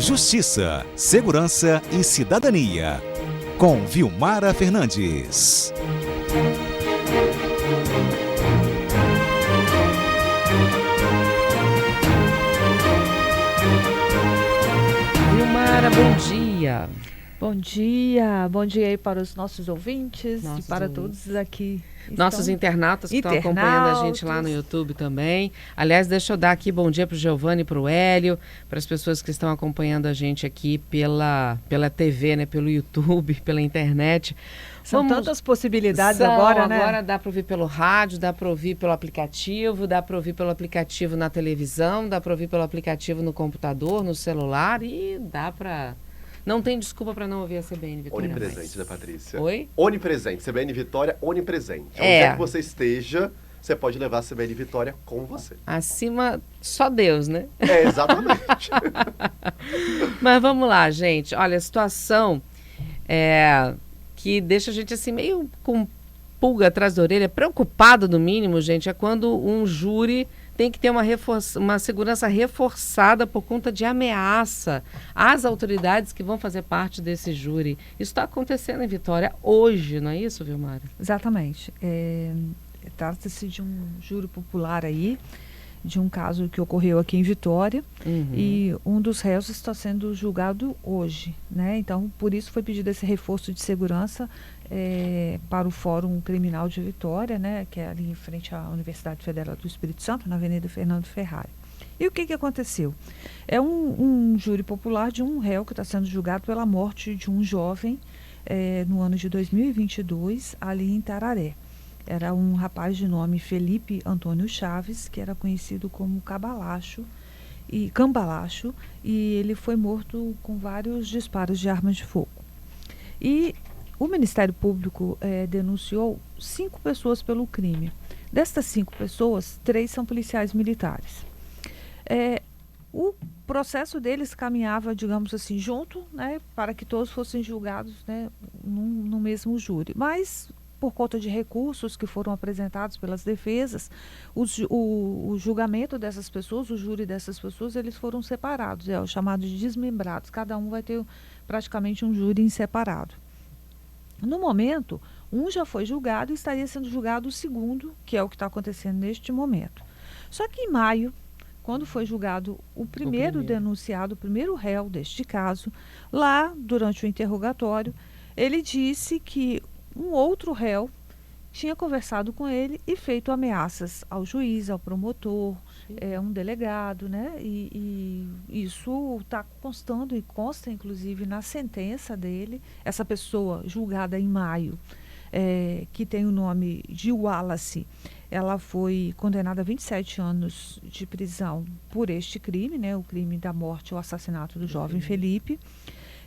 Justiça, Segurança e Cidadania, com Vilmara Fernandes. Vilmara, bom dia. Bom dia aí para os nossos ouvintes e para todos aqui. Nossos internautas que estão acompanhando a gente lá no YouTube também. Aliás, deixa eu dar aqui bom dia para o Giovanni e para o Hélio, para as pessoas que estão acompanhando a gente aqui pela TV, né, pelo YouTube, pela internet. São tantas possibilidades agora, né? Agora dá para ouvir pelo rádio, dá para ouvir pelo aplicativo, dá para ouvir pelo aplicativo na televisão, dá para ouvir pelo aplicativo no computador, no celular e dá para... Não tem desculpa para não ouvir a CBN Vitória. Onipresente, né, Patrícia? Oi? Onipresente. CBN Vitória, onipresente. Onde que você esteja, você pode levar a CBN Vitória com você. Acima, só Deus, né? É, exatamente. Mas vamos lá, gente. Olha, a situação que deixa a gente assim meio com pulga atrás da orelha, preocupado no mínimo, gente, é quando um júri tem que ter uma segurança reforçada por conta de ameaça às autoridades que vão fazer parte desse júri. Isso está acontecendo em Vitória hoje, não é isso, Vilmara? Exatamente. Trata-se de um júri popular aí, de um caso que ocorreu aqui em Vitória, e um dos réus está sendo julgado hoje, né? Então, por isso foi pedido esse reforço de segurança para o Fórum Criminal de Vitória, né? Que é ali em frente à Universidade Federal do Espírito Santo, na Avenida Fernando Ferrari. E o que aconteceu? É um júri popular de um réu que está sendo julgado pela morte de um jovem no ano de 2022, ali em Tararé. Era um rapaz de nome Felipe Antônio Chaves, que era conhecido como Cambalacho, e ele foi morto com vários disparos de armas de fogo. E o Ministério Público denunciou 5 pessoas pelo crime. Destas 5 pessoas, 3 são policiais militares. O processo deles caminhava, digamos assim, junto, né, para que todos fossem julgados, né, no mesmo júri. Mas, por conta de recursos que foram apresentados pelas defesas, o julgamento dessas pessoas, o júri dessas pessoas, eles foram separados, o chamado de desmembrados. Cada um vai ter praticamente um júri em separado. No momento, um já foi julgado e estaria sendo julgado o segundo, que é o que está acontecendo neste momento. Só que em maio, quando foi julgado o primeiro denunciado, o primeiro réu deste caso, lá, durante o interrogatório, ele disse que um outro réu tinha conversado com ele e feito ameaças ao juiz, ao promotor, um delegado, né? E isso está constando e consta, inclusive, na sentença dele. Essa pessoa julgada em maio, que tem o nome de Wallace, ela foi condenada a 27 anos de prisão por este crime, né? O crime da morte, o assassinato do jovem Felipe.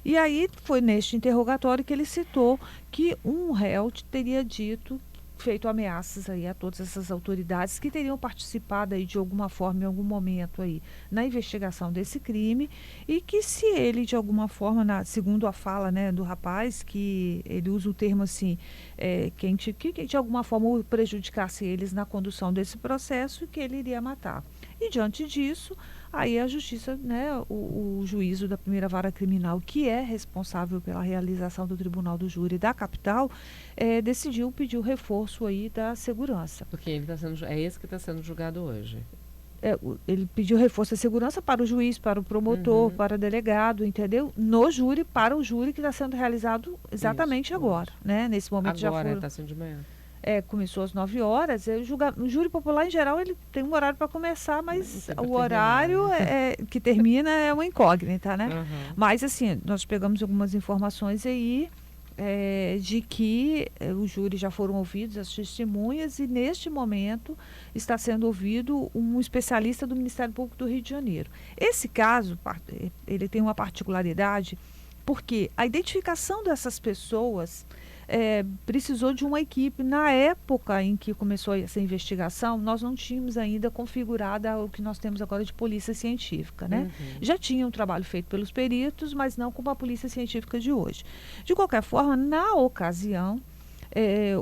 E aí foi neste interrogatório que ele citou que um réu teria feito ameaças aí a todas essas autoridades que teriam participado aí de alguma forma, em algum momento aí, na investigação desse crime, e que se ele de alguma forma, segundo a fala, né, do rapaz, que ele usa o termo assim, que de alguma forma prejudicasse eles na condução desse processo, que ele iria matar. E diante disso, aí a justiça, né, o juízo da primeira vara criminal, que é responsável pela realização do tribunal do júri da capital, decidiu pedir o reforço aí da segurança. Porque ele é esse que está sendo julgado hoje. Ele pediu reforço da segurança para o juiz, para o promotor, para o delegado, entendeu? No júri, para o júri que está sendo realizado exatamente agora, né? Nesse momento agora, já foram... está sendo de manhã. Começou às 9 horas. O júri popular, em geral, ele tem um horário para começar, mas o horário que termina é uma incógnita, né? Mas, assim, nós pegamos algumas informações aí de que o júri já foram ouvidos, as testemunhas, e neste momento está sendo ouvido um especialista do Ministério Público do Rio de Janeiro. Esse caso, ele tem uma particularidade, porque a identificação dessas pessoas precisou de uma equipe. Na época em que começou essa investigação, nós não tínhamos ainda configurada o que nós temos agora de polícia científica, né? Já tinha um trabalho feito pelos peritos, mas não como a polícia científica de hoje. De qualquer forma, na ocasião,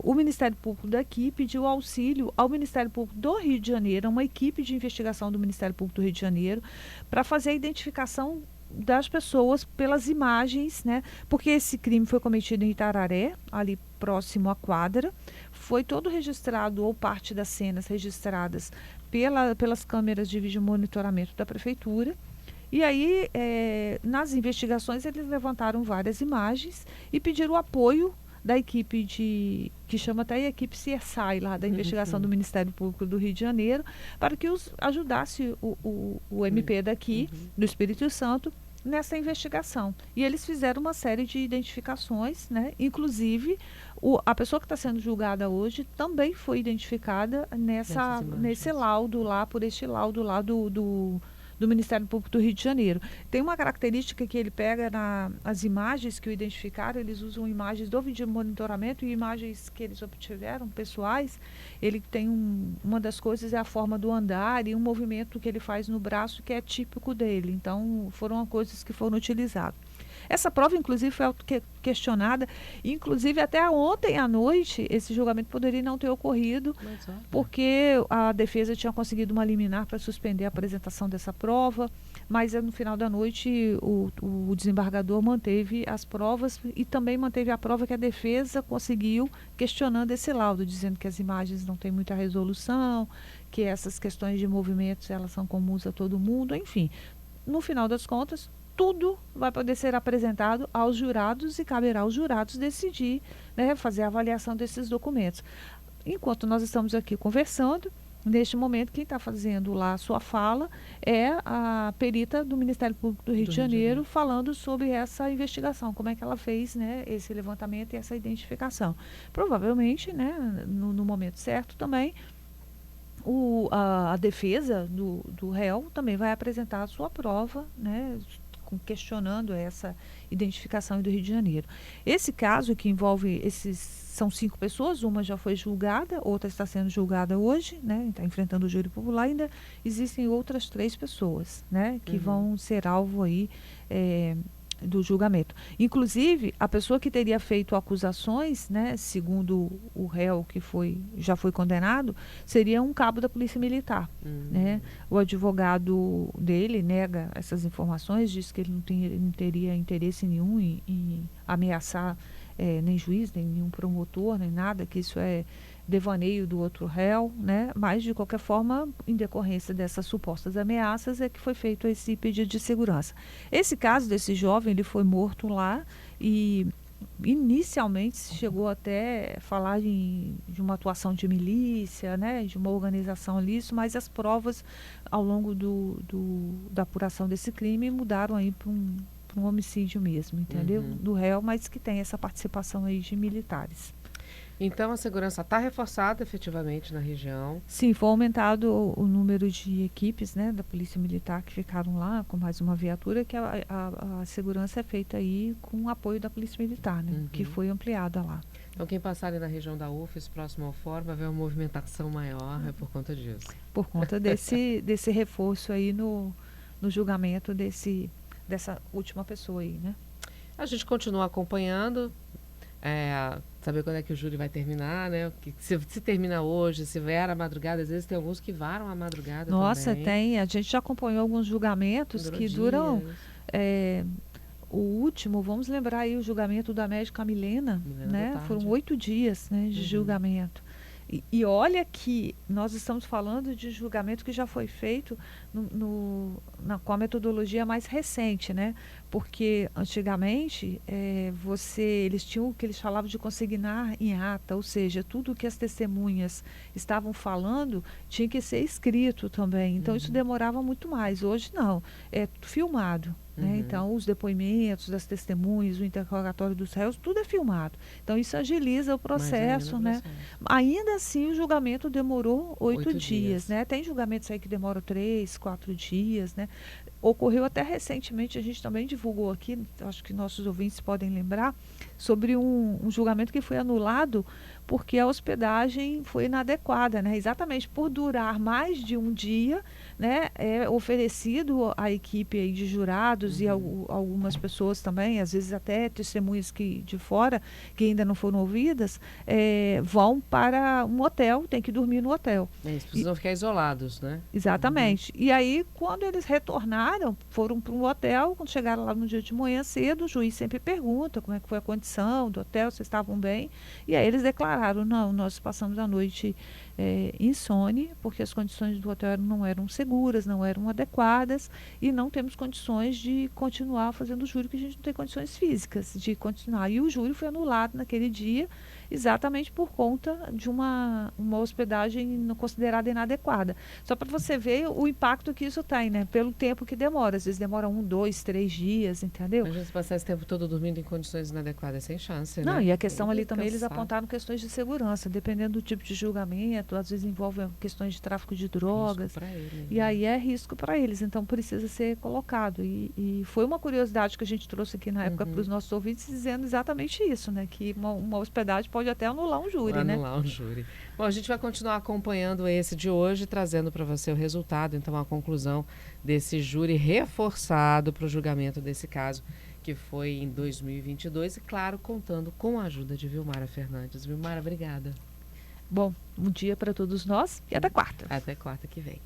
o Ministério Público daqui pediu auxílio ao Ministério Público do Rio de Janeiro, uma equipe de investigação do Ministério Público do Rio de Janeiro, para fazer a identificação das pessoas pelas imagens, né? Porque esse crime foi cometido em Itararé, ali próximo à quadra, foi todo registrado, ou parte das cenas registradas pelas câmeras de vídeo monitoramento da prefeitura. E aí, nas investigações, eles levantaram várias imagens e pediram o apoio da equipe que chama até a equipe CSI lá, da investigação do Ministério Público do Rio de Janeiro, para que ajudasse o MP daqui, do Espírito Santo, nessa investigação. E eles fizeram uma série de identificações, né? Inclusive, a pessoa que está sendo julgada hoje também foi identificada nesse laudo lá, por este laudo lá do Ministério Público do Rio de Janeiro. Tem uma característica que ele pega as imagens que o identificaram, eles usam imagens do vídeo monitoramento e imagens que eles obtiveram, pessoais. Ele tem uma das coisas é a forma do andar e um movimento que ele faz no braço que é típico dele. Então, foram coisas que foram utilizadas. Essa prova, inclusive, foi questionada. Inclusive, até ontem à noite, esse julgamento poderia não ter ocorrido, porque a defesa tinha conseguido uma liminar para suspender a apresentação dessa prova, mas no final da noite o desembargador manteve as provas e também manteve a prova que a defesa conseguiu, questionando esse laudo, dizendo que as imagens não têm muita resolução, que essas questões de movimentos elas são comuns a todo mundo, enfim. No final das contas, tudo vai poder ser apresentado aos jurados e caberá aos jurados decidir, né, fazer a avaliação desses documentos. Enquanto nós estamos aqui conversando, neste momento, quem está fazendo lá a sua fala é a perita do Ministério Público do Rio de Janeiro, falando sobre essa investigação, como é que ela fez, né, esse levantamento e essa identificação. Provavelmente, né, no momento certo também, a defesa do réu também vai apresentar a sua prova, né, questionando essa identificação do Rio de Janeiro. Esse caso que envolve são 5 pessoas, uma já foi julgada, outra está sendo julgada hoje, né, está enfrentando o júri popular, ainda existem outras 3 pessoas, né, que vão ser alvo aí do julgamento. Inclusive, a pessoa que teria feito acusações, né, segundo o réu que já foi condenado, seria um cabo da Polícia Militar. Né? O advogado dele nega essas informações, diz que ele não teria interesse nenhum em ameaçar nem juiz, nem nenhum promotor, nem nada, que isso é devaneio do outro réu, né? Mas, de qualquer forma, em decorrência dessas supostas ameaças, é que foi feito esse pedido de segurança. Esse caso desse jovem, ele foi morto lá e inicialmente se chegou até a falar de uma atuação de milícia, né? De uma organização ali, mas as provas ao longo da apuração desse crime mudaram aí para um homicídio mesmo, entendeu? Do réu, mas que tem essa participação aí de militares. Então, a segurança está reforçada efetivamente na região? Sim, foi aumentado o número de equipes, né, da Polícia Militar que ficaram lá com mais uma viatura, que a segurança é feita aí com o apoio da Polícia Militar, né, que foi ampliada lá. Então, quem passar ali na região da UFES, próximo ao fórum, vai ver uma movimentação maior, é por conta disso. Por conta desse reforço aí no julgamento dessa última pessoa aí, né? A gente continua acompanhando, saber quando é que o júri vai terminar, né? Se termina hoje, se vier à madrugada, às vezes tem alguns que varam à madrugada. Nossa, também. tem. A gente já acompanhou alguns julgamentos que duram. O último, vamos lembrar aí o julgamento da médica Milena, né? Foram 8 dias, né, de julgamento. E olha que nós estamos falando de julgamento que já foi feito com a metodologia mais recente, né? Porque antigamente eles tinham o que eles chamavam de consignar em ata, ou seja, tudo que as testemunhas estavam falando tinha que ser escrito também. Então isso demorava muito mais. Hoje não, é filmado. Né? Então, os depoimentos das testemunhas, o interrogatório dos réus, tudo é filmado. Então, isso agiliza o processo, né? Ainda assim, o julgamento demorou 8 dias, né? Tem julgamentos aí que demoram 3, 4 dias, né? Ocorreu até recentemente, a gente também divulgou aqui, acho que nossos ouvintes podem lembrar, sobre um julgamento que foi anulado porque a hospedagem foi inadequada, né? Exatamente por durar mais de um dia, né? É oferecido à equipe aí de jurados e algumas pessoas também, às vezes até testemunhas de fora, que ainda não foram ouvidas, vão para um hotel, tem que dormir no hotel. Eles precisam ficar isolados, né? Exatamente. E aí, quando eles retornaram, foram para um hotel, quando chegaram lá no dia de manhã cedo, o juiz sempre pergunta como é que foi a condição do hotel, se estavam bem. E aí eles declararam, não, nós passamos a noite insone, porque as condições do hotel não eram seguras, não eram adequadas, e não temos condições de continuar fazendo o júri, porque a gente não tem condições físicas de continuar. E o júri foi anulado naquele dia, exatamente por conta de uma hospedagem não considerada inadequada. Só para você ver o impacto que isso tem, né? Pelo tempo que demora. Às vezes demora 1, 2, 3 dias, entendeu? Mas se passar esse tempo todo dormindo em condições inadequadas, sem chance, Não, né? e a questão ali Cansado. também, eles apontaram questões de segurança, dependendo do tipo de julgamento, às vezes envolve questões de tráfico de drogas. Risco pra ele, E aí é risco para eles, então precisa ser colocado. E foi uma curiosidade que a gente trouxe aqui na época para os nossos ouvintes, dizendo exatamente isso, né? Que uma hospedagem pode até anular um júri, né? Anular um júri. Bom, a gente vai continuar acompanhando esse de hoje, trazendo para você o resultado, então a conclusão desse júri reforçado para o julgamento desse caso, que foi em 2022, e claro, contando com a ajuda de Vilmara Fernandes. Vilmara, obrigada. Bom, um dia para todos nós e até quarta. Até quarta que vem.